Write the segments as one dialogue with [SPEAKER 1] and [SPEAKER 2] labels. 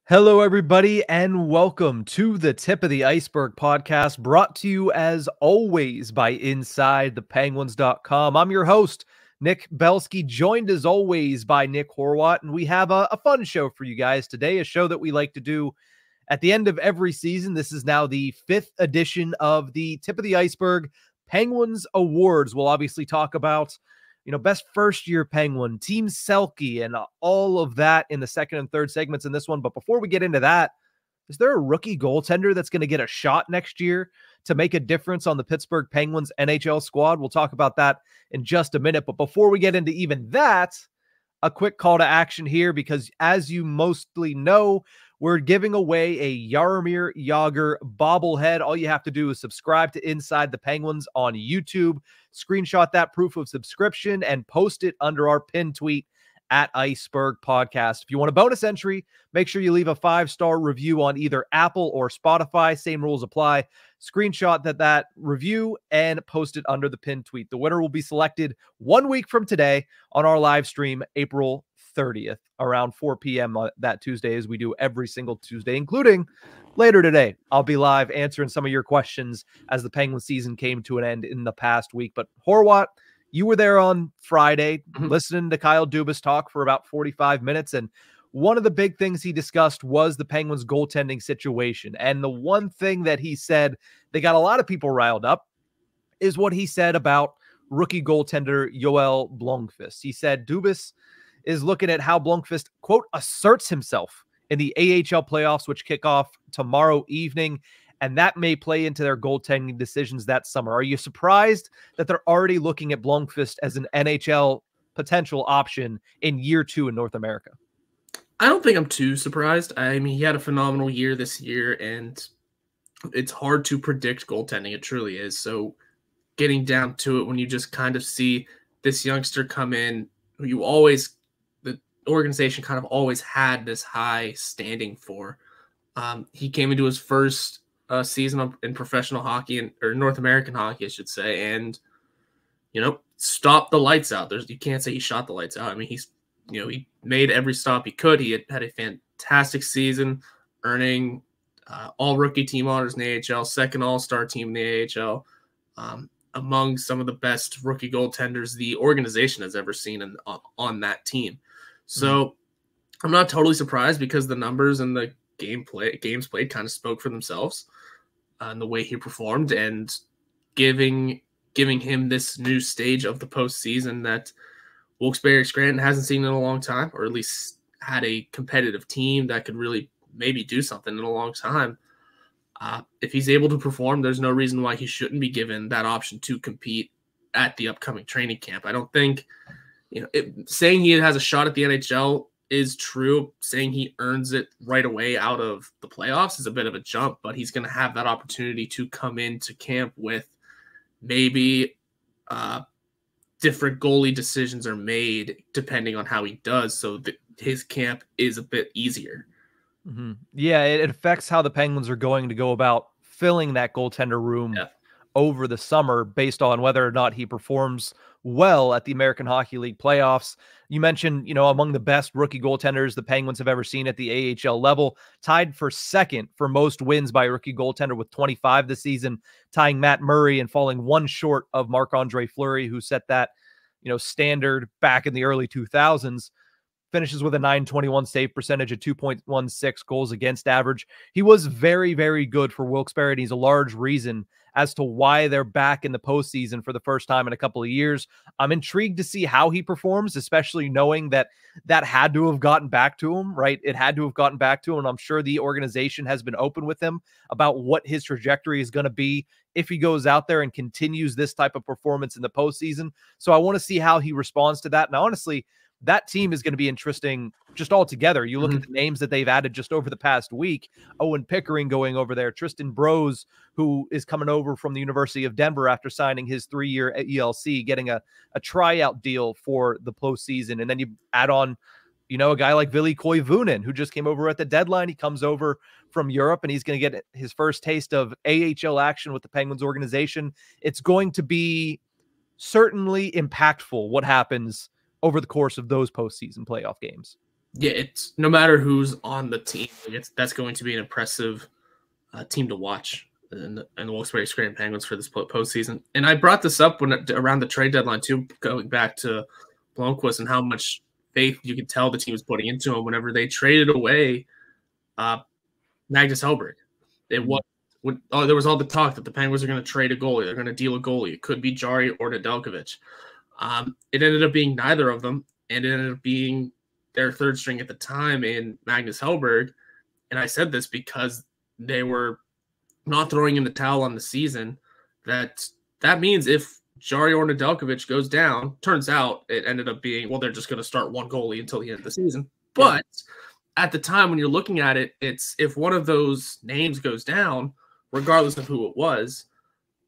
[SPEAKER 1] Hello, everybody, and welcome to the Tip of the Iceberg podcast, brought to you as always by InsideThePenguins.com. I'm your host, Nick Belsky, joined as always by Nick Horwat, and we have a fun show for you guys today, a show that we like to do at the end of every season. This is now the 5th edition of the Tip of the Iceberg Penguins Awards. We'll obviously talk about best first-year Penguin, Team Selke, and all of that in the second and third segments in this one. But before we get into that, is there a rookie goaltender that's going to get a shot next year to make a difference on the Pittsburgh Penguins NHL squad? We'll talk about that in just a minute. But before we get into even that, a quick call to action here, because as you mostly know, we're giving away a Jaromir Jagr bobblehead. All you have to do is subscribe to Inside the Penguins on YouTube, screenshot that proof of subscription, and post it under our pinned tweet at Ice-Burgh Podcast. If you want a bonus entry, make sure you leave a 5-star review on either Apple or Spotify. Same rules apply. Screenshot that review and post it under the pinned tweet. The winner will be selected 1 week from today on our live stream, April 30th, around 4 p.m. that Tuesday, as we do every single Tuesday, including later today. I'll be live answering some of your questions as the Penguin season came to an end in the past week. But Horwat, you were there on Friday listening to Kyle Dubas talk for about 45 minutes. And one of the big things he discussed was the Penguins goaltending situation. And the one thing that he said that got a lot of people riled up is what he said about rookie goaltender Joel Blomqvist. He said Dubas is looking at how Blomqvist, quote, asserts himself in the AHL playoffs, which kick off tomorrow evening, and that may play into their goaltending decisions that summer. Are you surprised that they're already looking at Blomqvist as an NHL potential option in year 2 in North America?
[SPEAKER 2] I don't think I'm too surprised. I mean, he had a phenomenal year this year, and it's hard to predict goaltending. It truly is. So getting down to it, when you just kind of see this youngster come in, who you always, the organization kind of always had this high standing for. He came into his first season in professional hockey, or North American hockey, I should say, and, stopped the lights out. You can't say he shot the lights out. I mean, he made every stop he could. He had a fantastic season, earning all rookie team honors in the AHL, second all-star team in the AHL, among some of the best rookie goaltenders the organization has ever seen on that team. So I'm not totally surprised, because the numbers and the games played kind of spoke for themselves, and the way he performed, and giving him this new stage of the postseason that Wilkes-Barre Scranton hasn't seen in a long time, or at least had a competitive team that could really maybe do something in a long time. If he's able to perform, there's no reason why he shouldn't be given that option to compete at the upcoming training camp. I don't think, saying he has a shot at the NHL is true. Saying he earns it right away out of the playoffs is a bit of a jump, but he's going to have that opportunity to come into camp with maybe different goalie decisions are made depending on how he does, so that his camp is a bit easier.
[SPEAKER 1] Yeah, it affects how the Penguins are going to go about filling that goaltender room over the summer, based on whether or not he performs well at the American Hockey League playoffs. You mentioned, among the best rookie goaltenders the Penguins have ever seen at the AHL level, tied for second for most wins by a rookie goaltender with 25 this season, tying Matt Murray and falling one short of Marc-Andre Fleury, who set that, standard back in the early 2000s. Finishes with a .921 save percentage, a 2.16 goals against average. He was very, very good for Wilkes-Barre, and he's a large reason as to why they're back in the postseason for the first time in a couple of years. I'm intrigued to see how he performs, especially knowing that had to have gotten back to him, right? It had to have gotten back to him, and I'm sure the organization has been open with him about what his trajectory is going to be if he goes out there and continues this type of performance in the postseason. So I want to see how he responds to that. And honestly, that team is going to be interesting just altogether. You look at the names that they've added just over the past week. Owen Pickering going over there. Tristan Brose, who is coming over from the University of Denver after signing his 3-year ELC, getting a tryout deal for the postseason. And then you add on, a guy like Ville Koivunen, who just came over at the deadline. He comes over from Europe, and he's going to get his first taste of AHL action with the Penguins organization. It's going to be certainly impactful what happens over the course of those postseason playoff games.
[SPEAKER 2] Yeah, it's no matter who's on the team, that's going to be an impressive team to watch in the Wilkes-Barre Scranton Penguins for this postseason. And I brought this up around the trade deadline too, going back to Blomqvist and how much faith you could tell the team was putting into him whenever they traded away Magnus Hellberg. There was all the talk that the Penguins are going to trade a goalie. They're going to deal a goalie. It could be Jari or Nedeljkovic. It ended up being neither of them, and it ended up being their third string at the time in Magnus Hellberg. And I said this because they were not throwing in the towel on the season. That means if Jari or Nedeljkovic goes down, turns out it ended up being, well, they're just going to start one goalie until the end of the season. But at the time when you're looking at it, it's if one of those names goes down, regardless of who it was,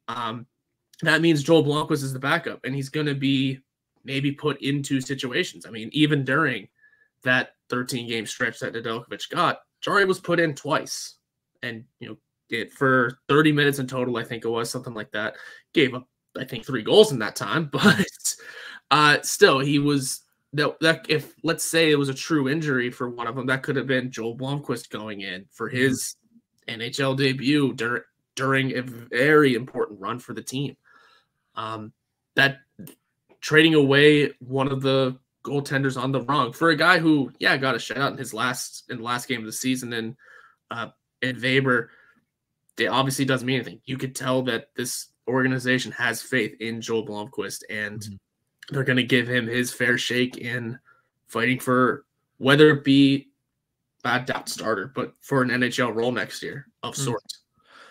[SPEAKER 2] that means Joel Blomqvist is the backup, and he's going to be maybe put into situations. I mean, even during that 13-game stretch that Nedeljkovic got, Jari was put in twice, and for 30 minutes in total, I think it was something like that. Gave up, I think, 3 goals in that time, but still, he was that. If let's say it was a true injury for one of them, that could have been Joel Blomqvist going in for his NHL debut during a very important run for the team. That trading away one of the goaltenders on the rung for a guy who, got a shutout in the last game of the season, and Weber, it obviously doesn't mean anything. You could tell that this organization has faith in Joel Blomqvist, and they're going to give him his fair shake in fighting for whether it be not starter, but for an NHL role next year of sorts.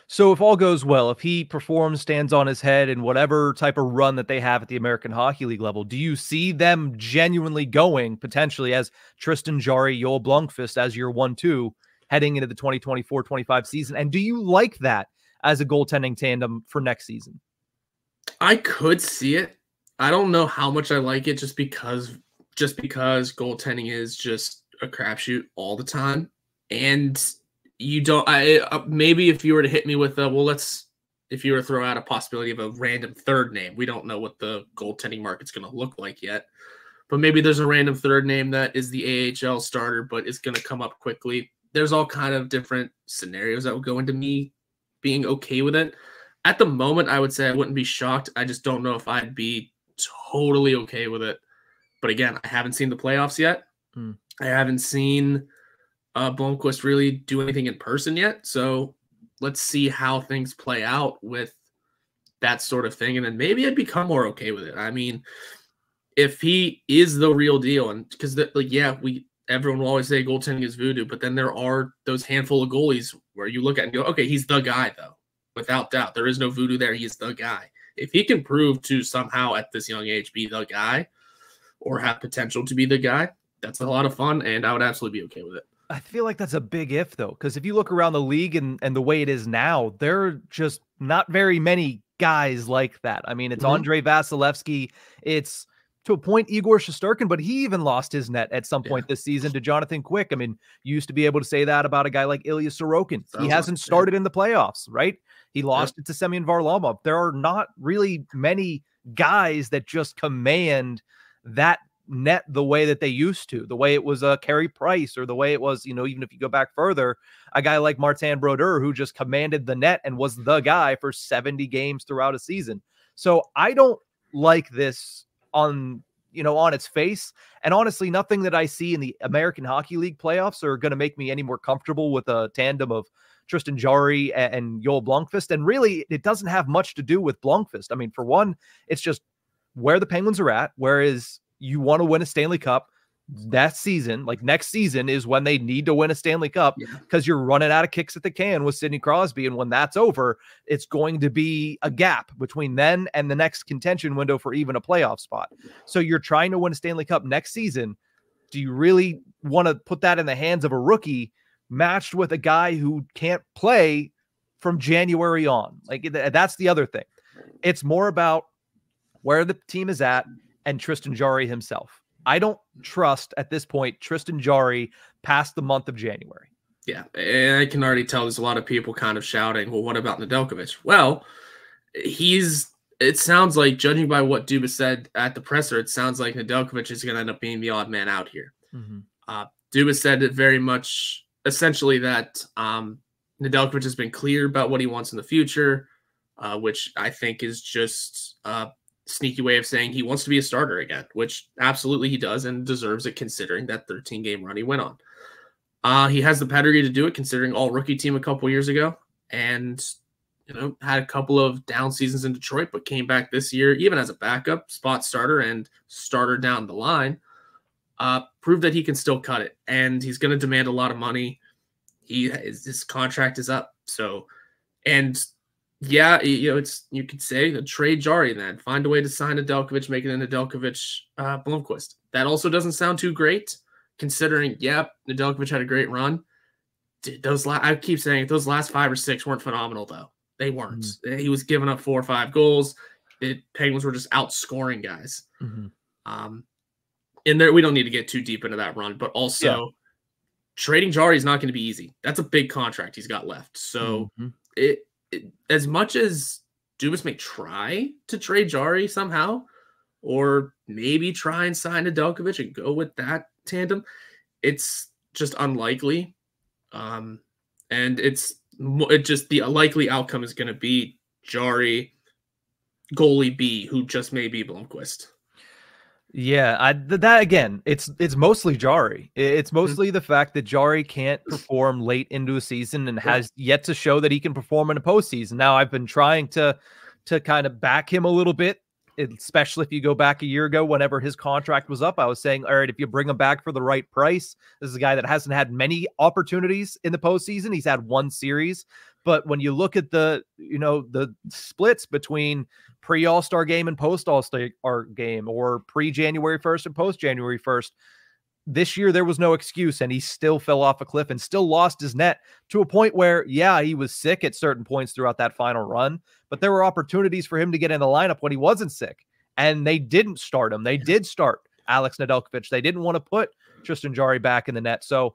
[SPEAKER 1] So if all goes well, if he performs, stands on his head in whatever type of run that they have at the American Hockey League level, do you see them genuinely going potentially as Tristan Jarry, Joel Blomqvist as your 1-2 heading into the 2024-25 season? And do you like that as a goaltending tandem for next season?
[SPEAKER 2] I could see it. I don't know how much I like it just because goaltending is just a crapshoot all the time. And you don't, maybe if you were to hit me with if you were to throw out a possibility of a random third name, we don't know what the goaltending market's going to look like yet, but maybe there's a random third name that is the AHL starter, but is going to come up quickly. There's all kind of different scenarios that would go into me being okay with it. At the moment, I would say I wouldn't be shocked. I just don't know if I'd be totally okay with it. But again, I haven't seen the playoffs yet. I haven't seen Blomqvist really do anything in person yet. So let's see how things play out with that sort of thing. And then maybe I'd become more okay with it. I mean, if he is the real deal, and because everyone will always say goaltending is voodoo, but then there are those handful of goalies where you look at and go, okay, he's the guy though. Without doubt, there is no voodoo there. He is the guy. If he can prove to somehow at this young age be the guy or have potential to be the guy, that's a lot of fun, and I would absolutely be okay with it.
[SPEAKER 1] I feel like that's a big if, though, because if you look around the league and the way it is now, there are just not very many guys like that. I mean, it's Andrei Vasilevsky. It's, to a point, Igor Shesterkin, but he even lost his net at some point this season to Jonathan Quick. I mean, you used to be able to say that about a guy like Ilya Sorokin. He hasn't started in the playoffs, right? He lost it to Semyon Varlamov. There are not really many guys that just command that net the way that they used to, the way it was Carey Price, or the way it was, even if you go back further, a guy like Martin Brodeur, who just commanded the net and was the guy for 70 games throughout a season. So I don't like this on its face. And honestly, nothing that I see in the American Hockey League playoffs are going to make me any more comfortable with a tandem of Tristan Jarry and Joel Blomqvist. And really, it doesn't have much to do with Blomqvist. I mean, for one, it's just where the Penguins are at, whereas you want to win a Stanley Cup that season, like next season is when they need to win a Stanley Cup, because you're running out of kicks at the can with Sidney Crosby. And when that's over, it's going to be a gap between then and the next contention window for even a playoff spot. So you're trying to win a Stanley Cup next season. Do you really want to put that in the hands of a rookie matched with a guy who can't play from January on? Like, that's the other thing. It's more about where the team is at and Tristan Jarry himself. I don't trust at this point Tristan Jarry past the month of January.
[SPEAKER 2] Yeah, and I can already tell there's a lot of people kind of shouting, well, what about Nedeljkovic? Well, it sounds like, judging by what Dubas said at the presser, it sounds like Nedeljkovic is going to end up being the odd man out here. Dubas said it very much essentially that Nedeljkovic has been clear about what he wants in the future, which I think is just a sneaky way of saying he wants to be a starter again, which absolutely he does and deserves it considering that 13-game run he went on. He has the pedigree to do it considering all rookie team a couple years ago, and had a couple of down seasons in Detroit, but came back this year, even as a backup, spot starter, and starter down the line. Proved that he can still cut it, and he's going to demand a lot of money. His contract is up. So, and yeah, you could say the trade Jari then. Find a way to sign Nedeljkovic, make it a Nedeljkovic Blomqvist. That also doesn't sound too great, considering, Nedeljkovic had a great run. I keep saying it, those last 5 or 6 weren't phenomenal, though. They weren't. Mm-hmm. He was giving up 4 or 5 goals. Penguins were just outscoring guys. Mm-hmm. And there, we don't need to get too deep into that run, but also trading Jari is not going to be easy. That's a big contract he's got left. So as much as Dubas may try to trade Jari somehow, or maybe try and sign Nedeljkovic and go with that tandem, it's just unlikely. And it's just the likely outcome is going to be Jari, goalie B, who just may be Blomqvist.
[SPEAKER 1] Yeah, that again, it's mostly Jari. It's mostly the fact that Jari can't perform late into a season and has yet to show that he can perform in a postseason. Now, I've been trying to kind of back him a little bit, especially if you go back a year ago, whenever his contract was up. I was saying, all right, if you bring him back for the right price, this is a guy that hasn't had many opportunities in the postseason. He's had 1 series. But when you look at the splits between pre-All-Star game and post-All-Star game, or pre-January 1st and post-January 1st, this year there was no excuse, and he still fell off a cliff and still lost his net to a point where, he was sick at certain points throughout that final run, but there were opportunities for him to get in the lineup when he wasn't sick, and they didn't start him. They did start Alex Nedeljkovic. They didn't want to put Tristan Jari back in the net. So,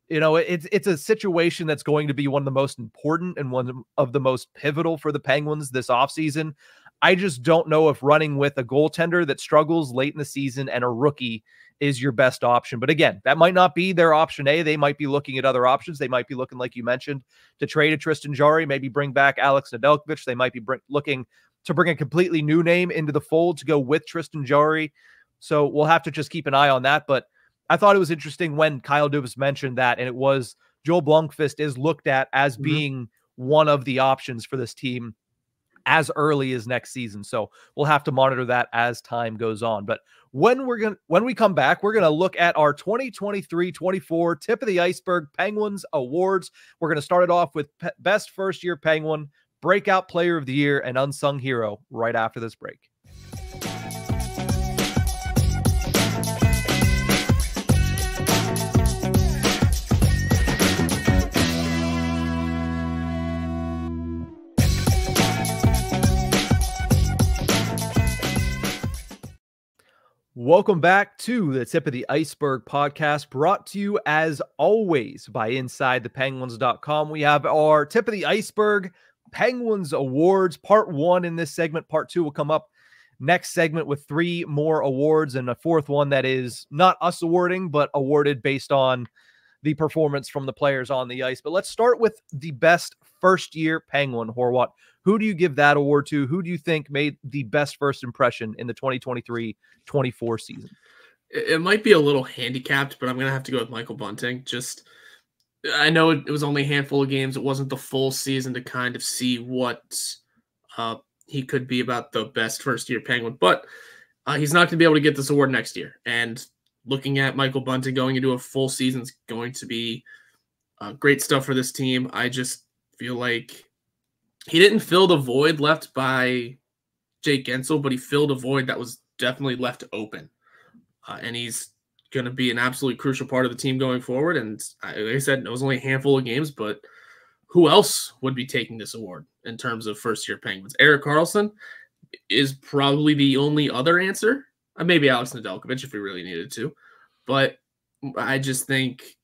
[SPEAKER 1] it's a situation that's going to be one of the most important and one of the most pivotal for the Penguins this offseason. I just don't know if running with a goaltender that struggles late in the season and a rookie is your best option. But again, that might not be their option A. They might be looking at other options. They might be looking, like you mentioned, to trade a Tristan Jari, maybe bring back Alex Nedeljkovic. They might be looking to bring a completely new name into the fold to go with Tristan Jari. So we'll have to just keep an eye on that. But I thought it was interesting when Kyle Dubas mentioned that, and it was Joel Blomqvist is looked at as being one of the options for this team as early as next season. So we'll have to monitor that as time goes on. But when we come back, we're going to look at our 2023-24 Tip of the Ice-Burgh Penguins Awards. We're going to start it off with Best First-Year Penguin, Breakout Player of the Year, and Unsung Hero right after this break. Welcome back to the Tip of the Ice-Burgh podcast, brought to you as always by InsideThePenguins.com. We have our Tip of the Ice-Burgh Penguins Awards, part 1 in this segment. Part 2 will come up next segment with 3 more awards and a 4th one that is not us awarding, but awarded based on the performance from the players on the ice. But let's start with the best first-year Penguin, Horwat. Who do you give that award to? Who do you think made the best first impression in the 2023-24 season?
[SPEAKER 2] It might be a little handicapped, but I'm going to have to go with Michael Bunting. I know it was only a handful of games. It wasn't the full season to kind of see what he could be about the best first-year Penguin, but he's not going to be able to get this award next year. And looking at Michael Bunting going into a full season is going to be great stuff for this team. I just feel like he didn't fill the void left by Jake Gensel, but he filled a void that was definitely left open. And he's going to be an absolutely crucial part of the team going forward. And like I said, it was only a handful of games, but who else would be taking this award in terms of first-year Penguins? Erik Karlsson is probably the only other answer. Maybe Alex Nedeljkovic if we really needed to. But I just think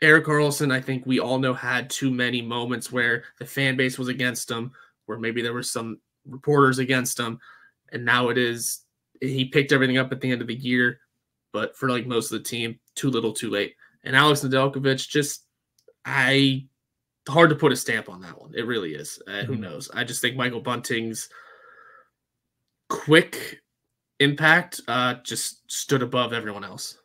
[SPEAKER 2] Erik Karlsson, I think we all know, had too many moments where the fan base was against him, where maybe there were some reporters against him, and now he picked everything up at the end of the year, but for like most of the team, too little, too late. And Alex Nedeljkovic, just hard to put a stamp on that one. It really is. Who knows? I just think Michael Bunting's quick impact just stood above everyone else.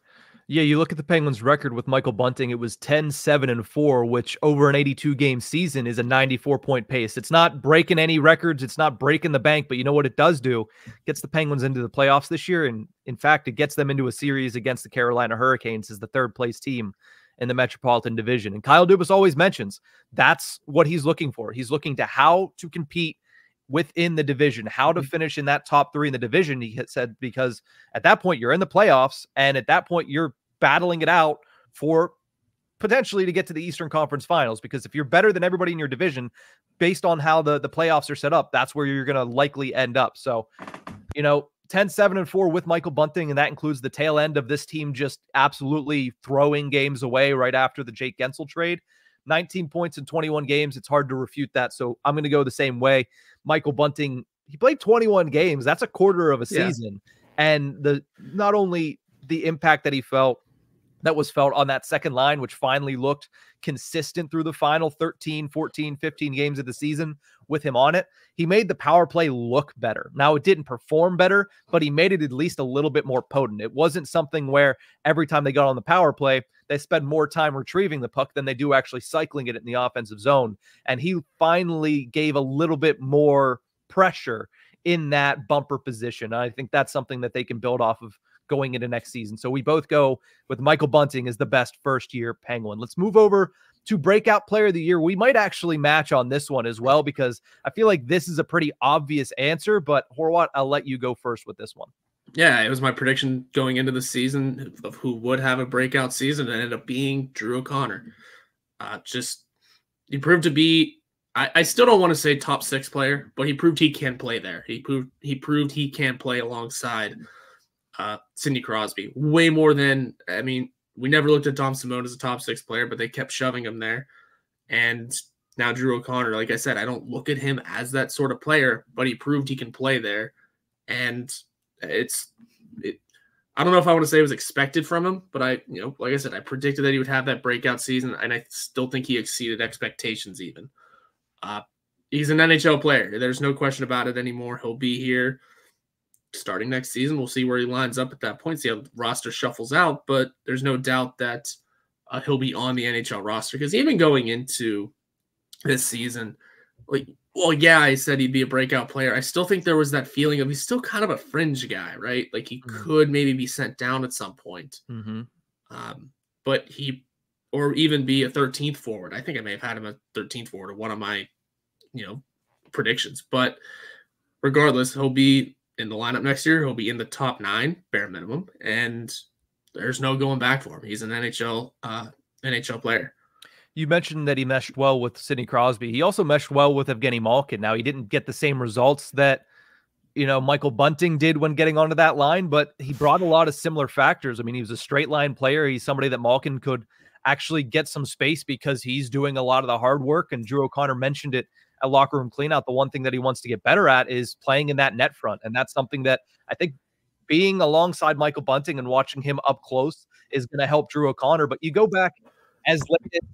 [SPEAKER 1] Yeah, you look at the Penguins' record with Michael Bunting, it was 10-7-4, which over an 82-game season is a 94-point pace. It's not breaking any records. It's not breaking the bank, but you know what it does do? It gets the Penguins into the playoffs this year, and in fact, it gets them into a series against the Carolina Hurricanes as the third-place team in the Metropolitan Division. And Kyle Dubas always mentions that's what he's looking for. He's looking to how to compete within the division, how to finish in that top 3 in the division, he had said, because at that point you're in the playoffs, and at that point you're battling it out for potentially to get to the Eastern Conference Finals, because if you're better than everybody in your division, based on how the playoffs are set up, that's where you're going to likely end up. So, 10-7-4 with Michael Bunting, and that includes the tail end of this team just absolutely throwing games away right after the Jake Gensel trade. 19 points in 21 games. It's hard to refute that. So I'm going to go the same way. Michael Bunting, he played 21 games. That's a quarter of a season. And not only the impact that was felt on that second line, which finally looked consistent through the final 13, 14, 15 games of the season with him on it. He made the power play look better. Now, it didn't perform better, but he made it at least a little bit more potent. It wasn't something where every time they got on the power play, they spend more time retrieving the puck than they do actually cycling it in the offensive zone. And he finally gave a little bit more pressure in that bumper position. I think that's something that they can build off of going into next season. So we both go with Michael Bunting as the best first-year Penguin. Let's move over to Breakout Player of the Year. We might actually match on this one as well, because I feel like this is a pretty obvious answer, but Horwat, I'll let you go first with this one.
[SPEAKER 2] Yeah, it was my prediction going into the season of who would have a breakout season, and it ended up being Drew O'Connor. He proved to be, I still don't want to say top 6 player, but he proved he can play there. He proved he can play alongside Sidney Crosby way more than, we never looked at Tom Simone as a top 6 player, but they kept shoving him there. And now Drew O'Connor, like I said, I don't look at him as that sort of player, but he proved he can play there. And I don't know if I want to say it was expected from him, but like I said, I predicted that he would have that breakout season, and I still think he exceeded expectations even. He's an NHL player. There's no question about it anymore. He'll be here starting next season. We'll see where he lines up at that point, see how the roster shuffles out, but there's no doubt that he'll be on the NHL roster, because even going into this season, I said he'd be a breakout player. I still think there was that feeling of he's still kind of a fringe guy, right? Like he could maybe be sent down at some point. But or even be a 13th forward. I think I may have had him a 13th forward, or one of my, predictions. But regardless, he'll be in the lineup next year. He'll be in the top 9, bare minimum, and there's no going back for him. He's an NHL player.
[SPEAKER 1] You mentioned that he meshed well with Sidney Crosby. He also meshed well with Evgeny Malkin. Now, he didn't get the same results that, Michael Bunting did when getting onto that line, but he brought a lot of similar factors. He was a straight line player. He's somebody that Malkin could actually get some space because he's doing a lot of the hard work. And Drew O'Connor mentioned it at locker room cleanout. The one thing that he wants to get better at is playing in that net front. And that's something that I think being alongside Michael Bunting and watching him up close is going to help Drew O'Connor. But you go back as late as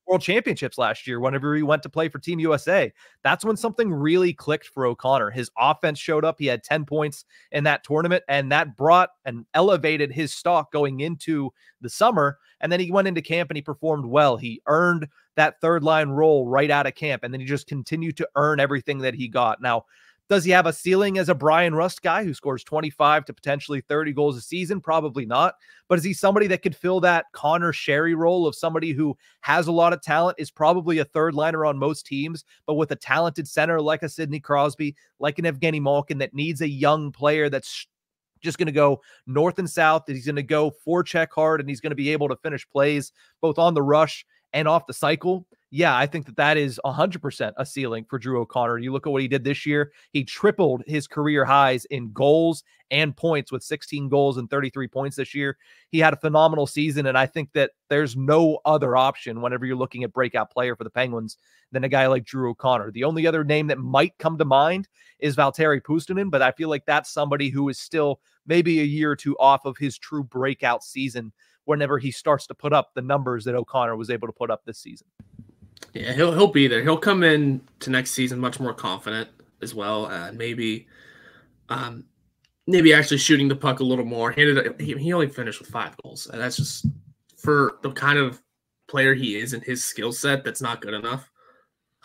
[SPEAKER 1] World Championships last year, whenever he went to play for Team USA, that's when something really clicked for O'Connor. His offense showed up. He had 10 points in that tournament, and that brought and elevated his stock going into the summer. And then he went into camp and he performed well. He earned that third line role right out of camp, and then he just continued to earn everything that he got. Now, does he have a ceiling as a Brian Rust guy who scores 25 to potentially 30 goals a season? Probably not. But is he somebody that could fill that Connor Sherry role of somebody who has a lot of talent, is probably a third liner on most teams, but with a talented center like a Sidney Crosby, like an Evgeny Malkin, that needs a young player that's just going to go north and south, that he's going to go forecheck hard, and he's going to be able to finish plays both on the rush and off the cycle? Yeah, I think that is 100% a ceiling for Drew O'Connor. You look at what he did this year. He tripled his career highs in goals and points with 16 goals and 33 points this year. He had a phenomenal season, and I think that there's no other option whenever you're looking at breakout player for the Penguins than a guy like Drew O'Connor. The only other name that might come to mind is Valtteri Puustinen, but I feel like that's somebody who is still maybe a year or two off of his true breakout season whenever he starts to put up the numbers that O'Connor was able to put up this season.
[SPEAKER 2] Yeah, he'll be there. He'll come in to next season much more confident as well. Maybe actually shooting the puck a little more. He only finished with 5 goals. And that's just, for the kind of player he is and his skill set, that's not good enough.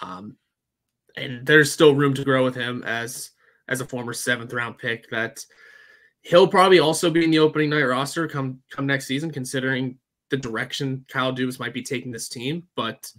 [SPEAKER 2] And there's still room to grow with him as a former 7th round pick. That he'll probably also be in the opening night roster come next season, considering the direction Kyle Dubas might be taking this team. But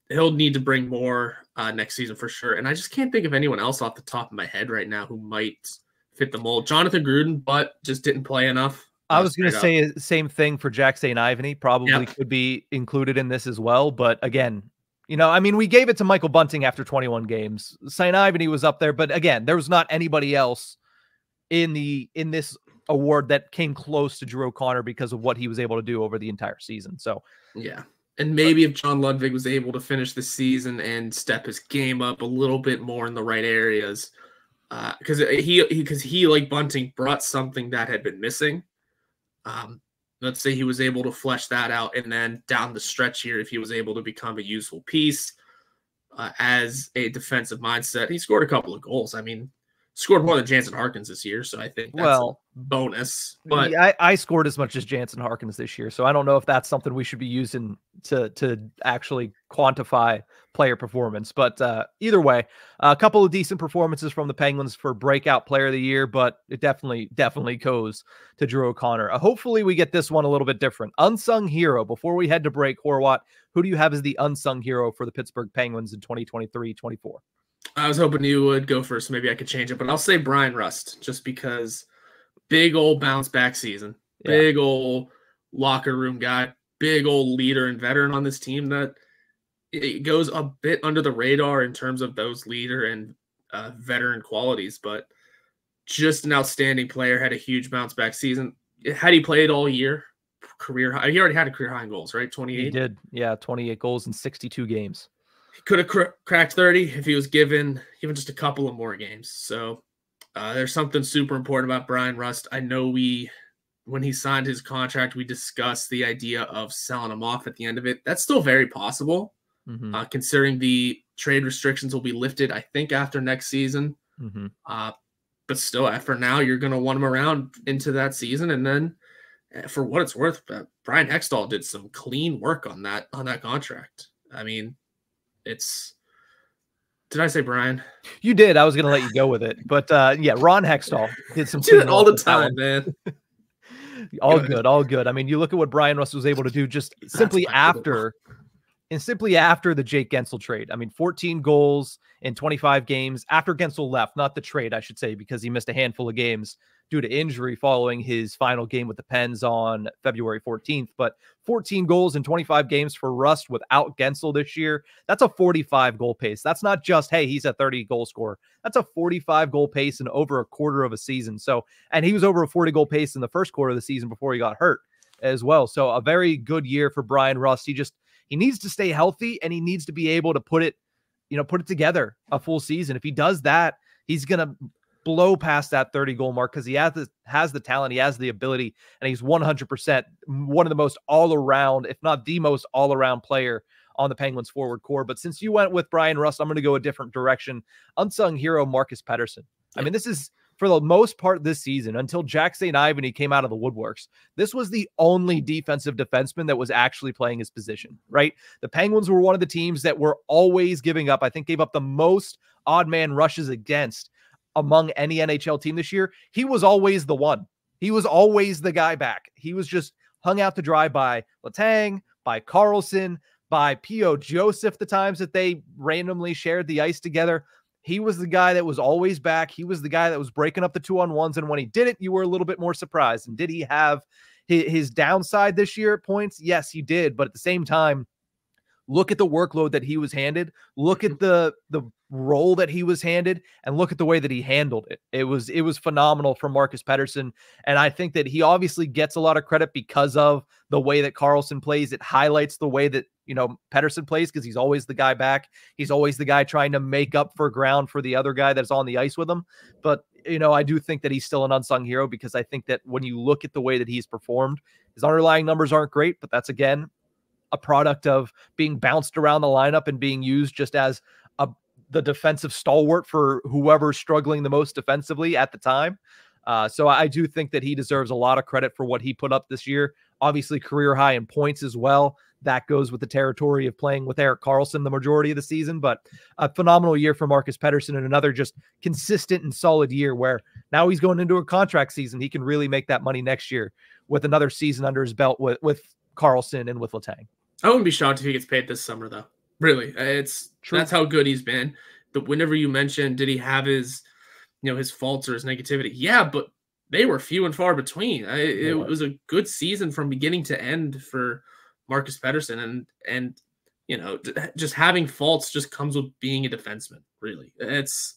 [SPEAKER 2] he'll need to bring more next season for sure. And I just can't think of anyone else off the top of my head right now who might fit the mold. Jonathan Gruden, but just didn't play enough.
[SPEAKER 1] I was going to say the same thing for Jack St. Ivany. Probably could be included in this as well. But again, we gave it to Michael Bunting after 21 games. St. Ivany was up there. But again, there was not anybody else in this award that came close to Drew O'Connor because of what he was able to do over the entire season. So,
[SPEAKER 2] yeah. And maybe if John Ludwig was able to finish the season and step his game up a little bit more in the right areas, because he, like Bunting, brought something that had been missing. Let's say he was able to flesh that out, and then down the stretch here, if he was able to become a useful piece as a defensive mindset, he scored a couple of goals. I mean, scored more than Jansen Harkins this year, so I think that's a bonus. But
[SPEAKER 1] I scored as much as Jansen Harkins this year, so I don't know if that's something we should be using to actually quantify player performance. But either way, a couple of decent performances from the Penguins for breakout player of the year, but it definitely goes to Drew O'Connor. Hopefully we get this one a little bit different. Unsung hero. Before we head to break, Horwat, who do you have as the unsung hero for the Pittsburgh Penguins in 2023-24?
[SPEAKER 2] I was hoping you would go first. Maybe I could change it, but I'll say Brian Rust, just because big old bounce back season, big old locker room guy, big old leader and veteran on this team that it goes a bit under the radar in terms of those leader and veteran qualities, but just an outstanding player, had a huge bounce back season. Had he played all year, career high, he already had a career high in goals, right? 28.
[SPEAKER 1] He did. Yeah. 28 goals in 62 games.
[SPEAKER 2] He could have cracked 30 if he was given just a couple of more games. So there's something super important about Brian Rust. I know when he signed his contract, we discussed the idea of selling him off at the end of it. That's still very possible, considering the trade restrictions will be lifted, I think, after next season. But still, for now, you're going to want him around into that season. And then for what it's worth, Brian Hextall did some clean work on that contract. I mean, did I say Brian? You
[SPEAKER 1] did. I was going to let you go with it. But yeah, Ron Hextall did some
[SPEAKER 2] do it all the time, man.
[SPEAKER 1] All good. I mean, you look at what Brian Rust was able to do just simply after the Jake Gensel trade. I mean, 14 goals in 25 games after Gensel left, not the trade, I should say, because he missed a handful of games due to injury following his final game with the Pens on February 14th. But 14 goals in 25 games for Rust without Gensel this year. That's a 45 goal pace. That's not just, hey, he's a 30 goal scorer. That's a 45 goal pace in over a quarter of a season. So, and he was over a 40 goal pace in the first quarter of the season before he got hurt as well. So a very good year for Brian Rust. He needs to stay healthy, and he needs to be able to put it together a full season. If he does that, he's going to blow past that 30 goal mark because he has the talent, he has the ability, and he's 100% one of the most all-around, if not the most all-around player on the Penguins forward core. But since you went with Brian Rust, I'm going to go a different direction. Unsung hero Marcus Pettersson. I mean, this is, for the most part this season, until Jack St. Ivany came out of the woodworks, this was the only defensive defenseman that was actually playing his position, right? The Penguins were one of the teams that were always giving up, I think gave up the most odd man rushes against among any NHL team this year. He was always the one. He was always the guy back. He was just hung out to dry by Letang, by Carlson, by P.O. Joseph, the times that they randomly shared the ice together. He was the guy that was always back. He was the guy that was breaking up the 2-on-1s. And when he did it, you were a little bit more surprised. And did he have his downside this year at points? Yes, he did. But at the same time, look at the workload that he was handed. Look at the role that he was handed, and look at the way that he handled it. It was phenomenal from Marcus Pettersson. And I think that he obviously gets a lot of credit because of the way that Carlson plays. It highlights the way that, Pettersson plays, because he's always the guy back. He's always the guy trying to make up for ground for the other guy that's on the ice with him. But I do think that he's still an unsung hero, because I think that when you look at the way that he's performed, his underlying numbers aren't great, but that's, again, a product of being bounced around the lineup and being used just as the defensive stalwart for whoever's struggling the most defensively at the time. So I do think that he deserves a lot of credit for what he put up this year. Obviously, career high in points as well. That goes with the territory of playing with Erik Karlsson the majority of the season, but a phenomenal year for Marcus Pettersson, and another just consistent and solid year where now he's going into a contract season. He can really make that money next year with another season under his belt with Karlsson and with Letang.
[SPEAKER 2] I wouldn't be shocked if he gets paid this summer, though. Really, it's true. That's how good he's been. But whenever you mention, did he have his, his faults or his negativity? Yeah, but they were few and far between. It was a good season from beginning to end for Marcus Pettersson, and just having faults just comes with being a defenseman. Really, that's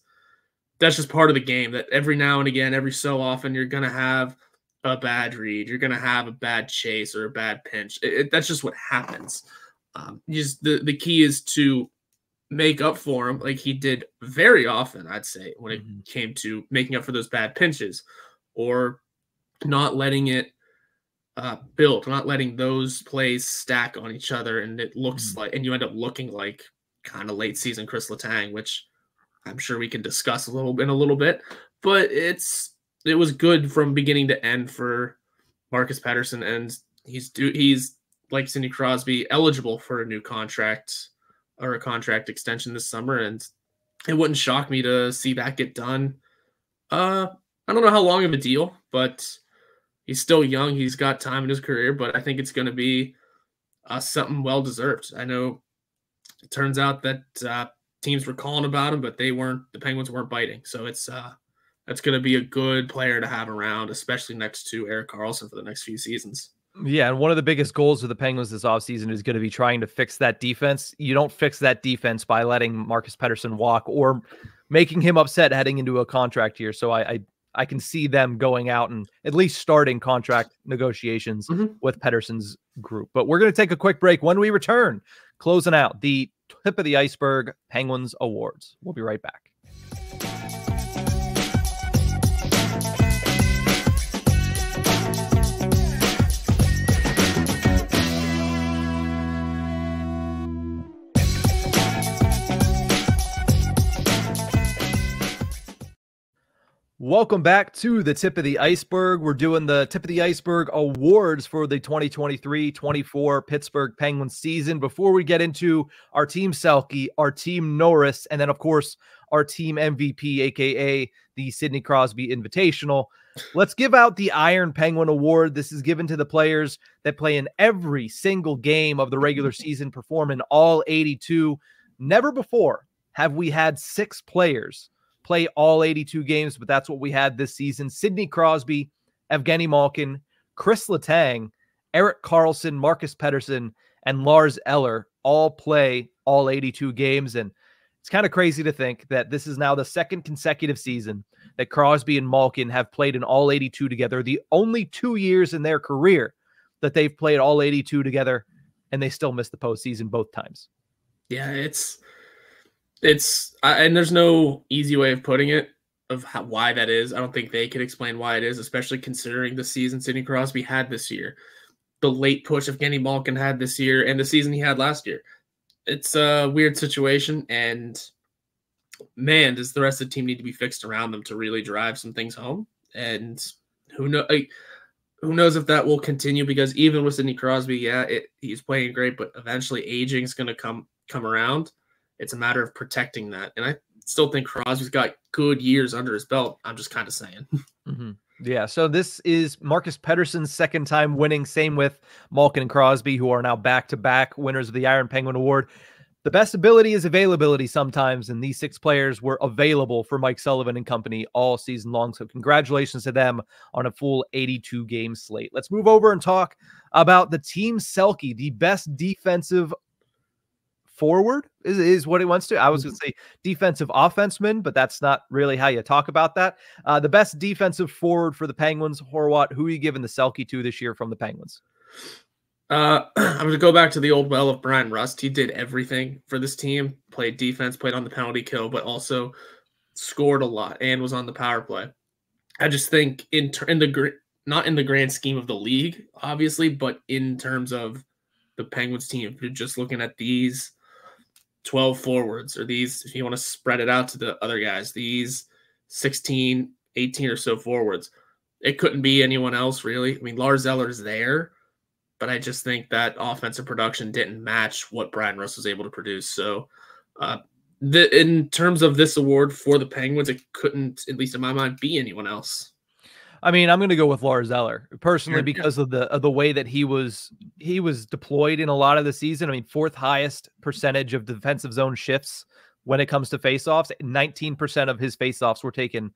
[SPEAKER 2] just part of the game. That every now and again, every so often, you're gonna have a bad read, you're gonna have a bad chase or a bad pinch. That's just what happens. The key is to make up for him, like he did very often, I'd say, when it came to making up for those bad pinches, or not letting it build, not letting those plays stack on each other, and it looks like, and you end up looking like kind of late season Chris Letang, which I'm sure we can discuss in a little bit. But it was good from beginning to end for Marcus Pettersson, and he's like Sidney Crosby, eligible for a new contract or a contract extension this summer, and it wouldn't shock me to see that get done. I don't know how long of a deal, but he's still young. He's got time in his career, but I think it's going to be something well-deserved. I know it turns out that teams were calling about him, but the Penguins weren't biting. So that's going to be a good player to have around, especially next to Erik Karlsson for the next few seasons.
[SPEAKER 1] Yeah, and one of the biggest goals of the Penguins this offseason is going to be trying to fix that defense. You don't fix that defense by letting Marcus Pettersson walk or making him upset heading into a contract year. So I can see them going out and at least starting contract negotiations with Pettersson's group. But we're going to take a quick break. When we return, closing out the Tip of the Ice-Burgh Penguins Awards. We'll be right back. Welcome back to the Tip of the Ice-Burgh. We're doing the Tip of the Ice-Burgh Awards for the 2023-24 Pittsburgh Penguins season. Before we get into our team Selke, our team Norris, and then, of course, our team MVP, a.k.a. the Sidney Crosby Invitational, let's give out the Iron Penguin Award. This is given to the players that play in every single game of the regular season, perform in all 82. Never before have we had 6 players play all 82 games, but that's what we had this season. Sidney Crosby, Evgeny Malkin, Chris Letang, Erik Karlsson, Marcus Pettersson, and Lars Eller all play all 82 games. And it's kind of crazy to think that this is now the second consecutive season that Crosby and Malkin have played in all 82 together. The only 2 years in their career that they've played all 82 together, and they still missed the postseason both times.
[SPEAKER 2] Yeah, and there's no easy way of putting it of why that is. I don't think they could explain why it is, especially considering the season Sidney Crosby had this year, the late push Evgeny Malkin had this year, and the season he had last year. It's a weird situation, and man, does the rest of the team need to be fixed around them to really drive some things home. And who knows if that will continue, because even with Sidney Crosby, yeah, he's playing great, but eventually aging is going to come around. It's a matter of protecting that. And I still think Crosby's got good years under his belt. I'm just kind of saying.
[SPEAKER 1] Yeah, so this is Marcus Pettersson's second time winning. Same with Malkin and Crosby, who are now back-to-back winners of the Iron Penguin Award. The best ability is availability sometimes, and these 6 players were available for Mike Sullivan and company all season long. So congratulations to them on a full 82-game slate. Let's move over and talk about the team Selke, the best defensive forward is what he wants to. I was going to say defensive offenseman, but that's not really how you talk about that. The best defensive forward for the Penguins, Horwat. Who are you giving the Selke to this year from the Penguins?
[SPEAKER 2] I'm going to go back to the old well of Brian Rust. He did everything for this team, played defense, played on the penalty kill, but also scored a lot, and was on the power play. I just think not in the grand scheme of the league, obviously, but in terms of the Penguins team, if you're just looking at these 12 forwards, or these, if you want to spread it out to the other guys, these 16, 18 or so forwards, it couldn't be anyone else, really. I mean, Lars Eller's there, but I just think that offensive production didn't match what Bryan Rust was able to produce. So, in terms of this award for the Penguins, it couldn't, at least in my mind, be anyone else.
[SPEAKER 1] I mean, I'm going to go with Lars Eller personally because of the way that he was deployed in a lot of the season. I mean, 4th highest percentage of defensive zone shifts when it comes to faceoffs. 19% of his faceoffs were taken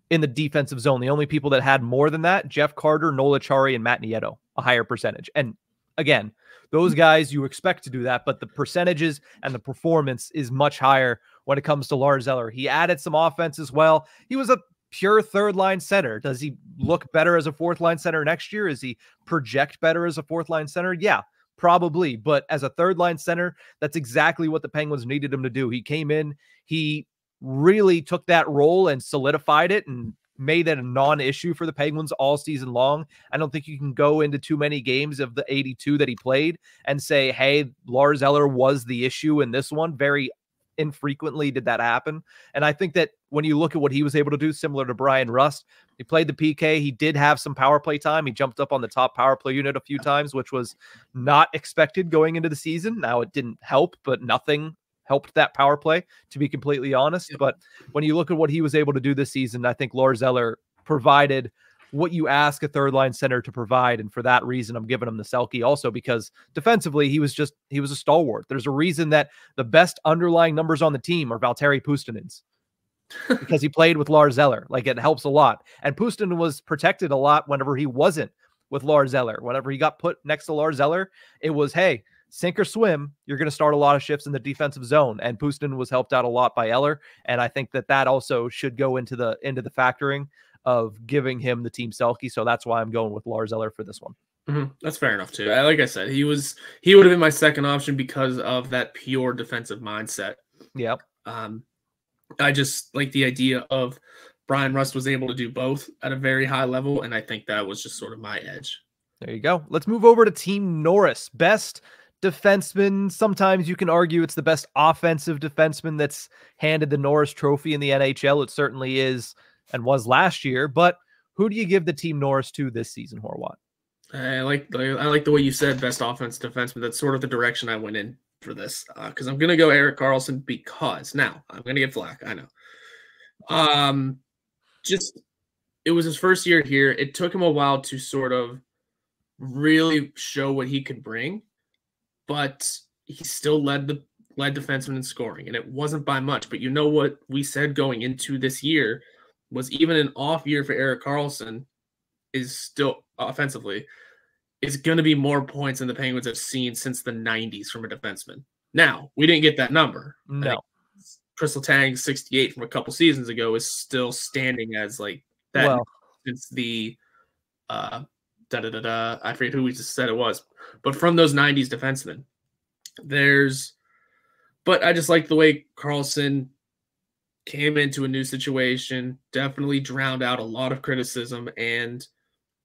[SPEAKER 1] in the defensive zone. The only people that had more than that, Jeff Carter, Nola Chari, and Matt Nieto, a higher percentage. And again, those guys, you expect to do that, but the percentages and the performance is much higher when it comes to Lars Eller. He added some offense as well. He was a pure 3rd-line center. Does he look better as a 4th-line center next year? Is he project better as a 4th-line center? Yeah, probably. But as a 3rd-line center, that's exactly what the Penguins needed him to do. He came in, he really took that role and solidified it and made that a non-issue for the Penguins all season long. I don't think you can go into too many games of the 82 that he played and say, hey, Lars Eller was the issue in this one. Very infrequently did that happen. And I think that when you look at what he was able to do, similar to Bryan Rust, he played the PK. He did have some power play time. He jumped up on the top power play unit a few times, which was not expected going into the season. Now, it didn't help, but nothing helped that power play, to be completely honest. Yep. But when you look at what he was able to do this season, I think Lars Eller provided what you ask a 3rd-line center to provide. And for that reason, I'm giving him the Selke also, because defensively, he was a stalwart. There's a reason that the best underlying numbers on the team are Valtteri Pustinen's, because he played with Lars Eller. Like, it helps a lot. And Pustinen was protected a lot whenever he wasn't with Lars Eller. Whenever he got put next to Lars Eller, it was, hey, sink or swim, you're going to start a lot of shifts in the defensive zone. And Pustinen was helped out a lot by Eller. And I think that also should go into the factoring of giving him the team Selke. So that's why I'm going with Lars Eller for this one.
[SPEAKER 2] That's fair enough too. Like I said, he would have been my second option because of that pure defensive mindset.
[SPEAKER 1] Yep.
[SPEAKER 2] I just like the idea of Bryan Rust was able to do both at a very high level, and I think that was just sort of my edge.
[SPEAKER 1] There you go. Let's move over to Team Norris. Best defenseman. Sometimes you can argue it's the best offensive defenseman that's handed the Norris Trophy in the NHL. It certainly is and was last year, but who do you give the Team Norris to this season, Horwat?
[SPEAKER 2] I like the way you said best offensive defenseman. That's sort of the direction I went in for this, because I'm going to go Erik Karlsson, because now I'm going to get flack. I know. Just, it was his first year here. It took him a while to sort of really show what he could bring, but he still led defenseman in scoring, and it wasn't by much. But you know what we said going into this year was, even an off year for Erik Karlsson is still offensively is going to be more points than the Penguins have seen since the 90s from a defenseman. Now, we didn't get that number.
[SPEAKER 1] No.
[SPEAKER 2] Crystal Tang's 68 from a couple seasons ago is still standing as like that since the I forget who we just said it was. But from those 90s defensemen, but I just like the way Karlsson came into a new situation, definitely drowned out a lot of criticism, and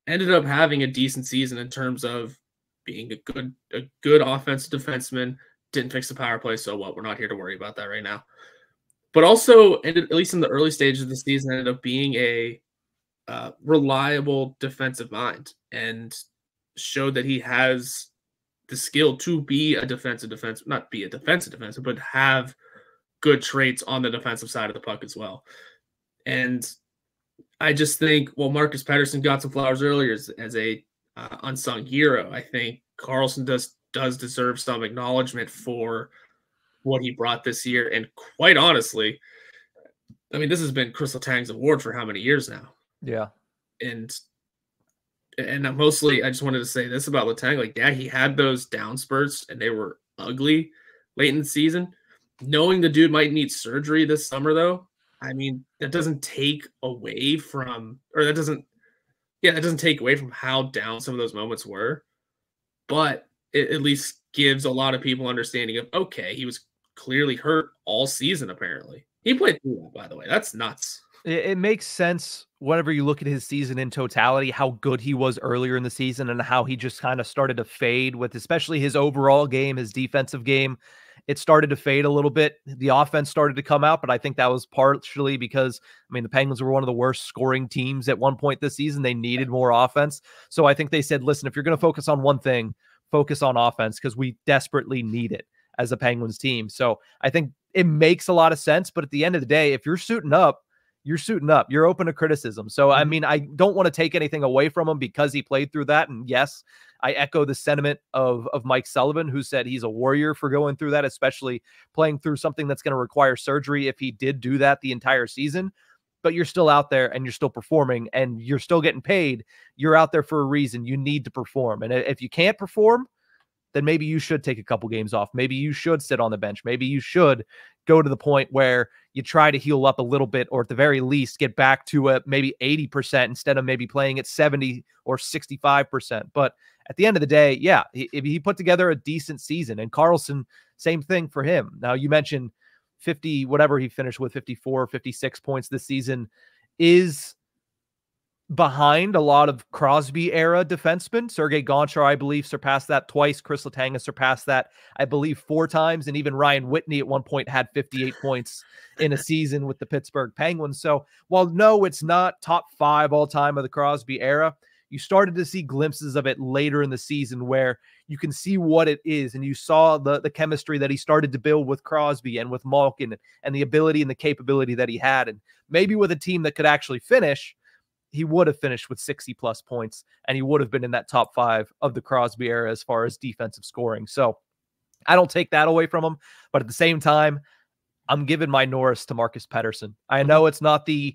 [SPEAKER 2] ended up having a decent season in terms of being a good offensive defenseman. Didn't fix the power play, so what? We're not here to worry about that right now. But also, at least in the early stages of the season, ended up being a reliable defensive mind, and showed that he has the skill to be a not be a defensive defenseman, but have good traits on the defensive side of the puck as well. And I just think, well, Marcus Pettersson got some flowers earlier as a unsung hero. I think Karlsson does deserve some acknowledgement for what he brought this year. And quite honestly, I mean, this has been Crystal Tang's award for how many years now?
[SPEAKER 1] Yeah.
[SPEAKER 2] And mostly, I just wanted to say this about Letang. Like, yeah, he had those down spurts, and they were ugly late in the season. Knowing the dude might need surgery this summer, though, I mean, that doesn't take away from, that doesn't take away from how down some of those moments were. But it at least gives a lot of people understanding of, okay, he was clearly hurt all season, apparently. He played through that, by the way. That's nuts.
[SPEAKER 1] It makes sense whenever you look at his season in totality, how good he was earlier in the season and how he just kind of started to fade with especially his overall game, his defensive game. It started to fade a little bit. The offense started to come out, but I think that was partially because, I mean, the Penguins were one of the worst scoring teams at one point this season. They needed more offense. So I think they said, listen, if you're going to focus on one thing, focus on offense because we desperately need it as a Penguins team. So I think it makes a lot of sense. But at the end of the day, if you're suiting up, you're suiting up. You're open to criticism. So, I mean, I don't want to take anything away from him because he played through that. And yes, I echo the sentiment of Mike Sullivan, who said he's a warrior for going through that, especially playing through something that's going to require surgery if he did do that the entire season. But you're still out there and you're still performing and you're still getting paid. You're out there for a reason. You need to perform. And if you can't perform, then maybe you should take a couple games off. Maybe you should sit on the bench. Maybe you should go to the point where you try to heal up a little bit, or at the very least get back to a maybe 80% instead of maybe playing at 70 or 65%. But at the end of the day, yeah, he put together a decent season. And Karlsson, same thing for him. Now, you mentioned 50, whatever he finished with, 54, 56 points this season, is behind a lot of Crosby era defensemen. Sergei Gonchar, I believe, surpassed that twice. Chris Letang surpassed that, I believe, 4 times. And even Ryan Whitney at one point had 58 points in a season with the Pittsburgh Penguins. So while no, it's not top 5 all time of the Crosby era, you started to see glimpses of it later in the season where you can see what it is. And you saw the chemistry that he started to build with Crosby and with Malkin and the ability and the capability that he had. And maybe with a team that could actually finish, he would have finished with 60 plus points and he would have been in that top 5 of the Crosby era as far as defensive scoring. So I don't take that away from him, but at the same time, I'm giving my Norris to Marcus Pettersson. I know it's not the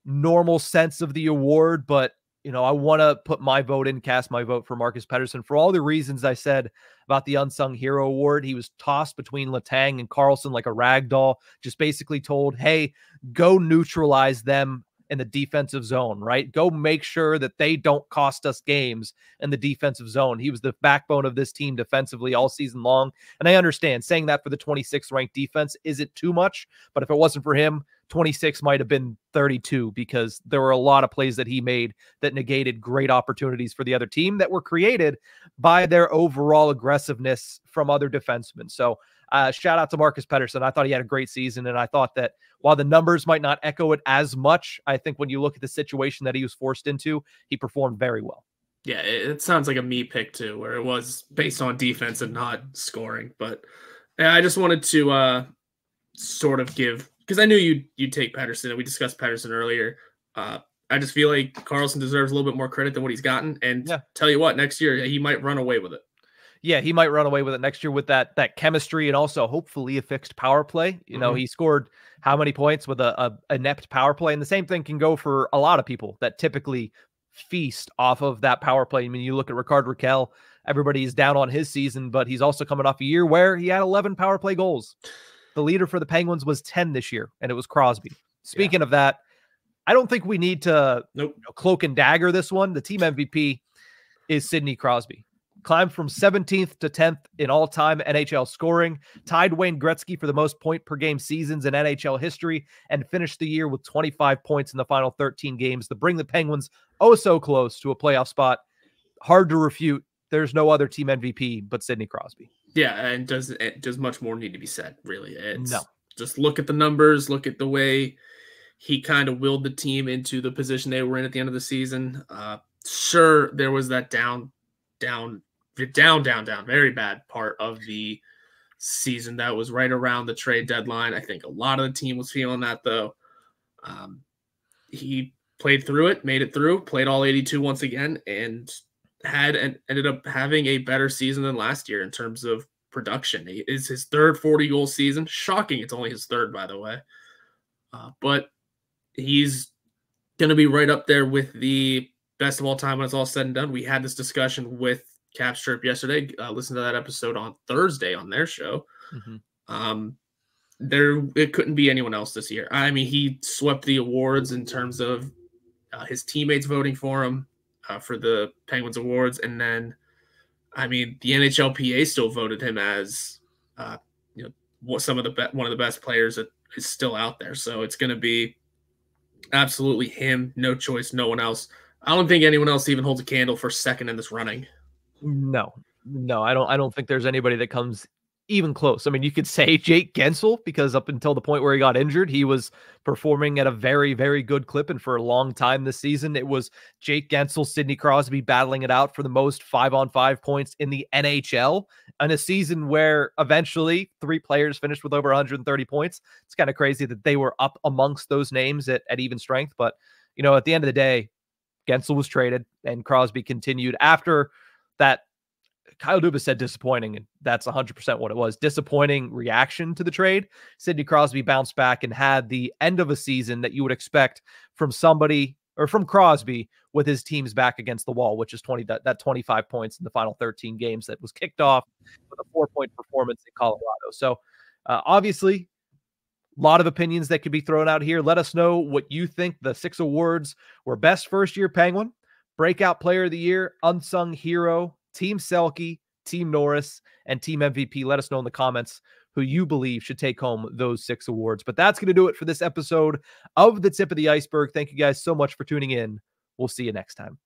[SPEAKER 1] normal sense of the award, but you know, I want to put my vote in, cast my vote for Marcus Pettersson for all the reasons I said about the Unsung Hero Award. He was tossed between Letang and Karlsson like a rag doll, just basically told, hey, go neutralize them in the defensive zone, right? Go make sure that they don't cost us games in the defensive zone. He was the backbone of this team defensively all season long. And I understand saying that for the 26th ranked defense isn't too much, but if it wasn't for him, 26 might have been 32 because there were a lot of plays that he made that negated great opportunities for the other team that were created by their overall aggressiveness from other defensemen. So shout out to Marcus Pettersson. I thought he had a great season, and I thought that while the numbers might not echo it as much, I think when you look at the situation that he was forced into, he performed very well.
[SPEAKER 2] Yeah, it sounds like a me pick too, where it was based on defense and not scoring. But I just wanted to sort of give, because I knew you'd take Pettersson, and we discussed Pettersson earlier. I just feel like Karlsson deserves a little bit more credit than what he's gotten. And tell you what, next year he might run away with it.
[SPEAKER 1] Yeah, he might run away with it next year with that chemistry and also hopefully a fixed power play. You know, he scored how many points with a inept power play? And the same thing can go for a lot of people that typically feast off of that power play. I mean, you look at Rickard Rakell, everybody's down on his season, but he's also coming off a year where he had 11 power play goals. The leader for the Penguins was 10 this year, and it was Crosby. Speaking of that, I don't think we need to cloak and dagger this one. The team MVP is Sidney Crosby. Climbed from 17th to 10th in all-time NHL scoring, tied Wayne Gretzky for the most point-per-game seasons in NHL history, and finished the year with 25 points in the final 13 games to bring the Penguins oh so close to a playoff spot. Hard to refute. There's no other team MVP but Sidney Crosby.
[SPEAKER 2] Yeah, and does much more need to be said, really. Just look at the numbers, look at the way he kind of willed the team into the position they were in at the end of the season. Sure, there was that down, very bad part of the season that was right around the trade deadline. I think a lot of the team was feeling that, though. He played through it, made it through, played all 82 once again, and ended up having a better season than last year in terms of production. It is his third 40-goal season. Shocking, it's only his third, by the way. But he's going to be right up there with the best of all time when it's all said and done. We had this discussion with Cap Strip yesterday. Listen to that episode on Thursday on their show. It couldn't be anyone else this year. I mean, he swept the awards in terms of his teammates voting for him for the Penguins Awards, and then, I mean, the NHLPA still voted him as one of the best players is still out there. So it's going to be absolutely him, no choice, no one else. I don't think anyone else even holds a candle for second in this running.
[SPEAKER 1] No, I don't think there's anybody that comes even close. I mean, you could say Jake Gensel, because up until the point where he got injured, he was performing at a very, very good clip. And for a long time this season, it was Jake Gensel, Sidney Crosby battling it out for the most 5-on-5 points in the NHL in a season where eventually 3 players finished with over 130 points. It's kind of crazy that they were up amongst those names at even strength. But, you know, at the end of the day, Gensel was traded and Crosby continued after that. Kyle Dubas said disappointing, and that's 100% what it was. Disappointing reaction to the trade. Sidney Crosby bounced back and had the end of a season that you would expect from somebody, or from Crosby, with his teams back against the wall, which is 25 points in the final 13 games that was kicked off with a 4-point performance in Colorado. So obviously, a lot of opinions that could be thrown out here. Let us know what you think the 6 awards were: best first-year Penguin, breakout player of the year, unsung hero, Team Selke, Team Norris, and Team MVP. Let us know in the comments who you believe should take home those 6 awards. But that's going to do it for this episode of The Tip of the Iceberg. Thank you guys so much for tuning in. We'll see you next time.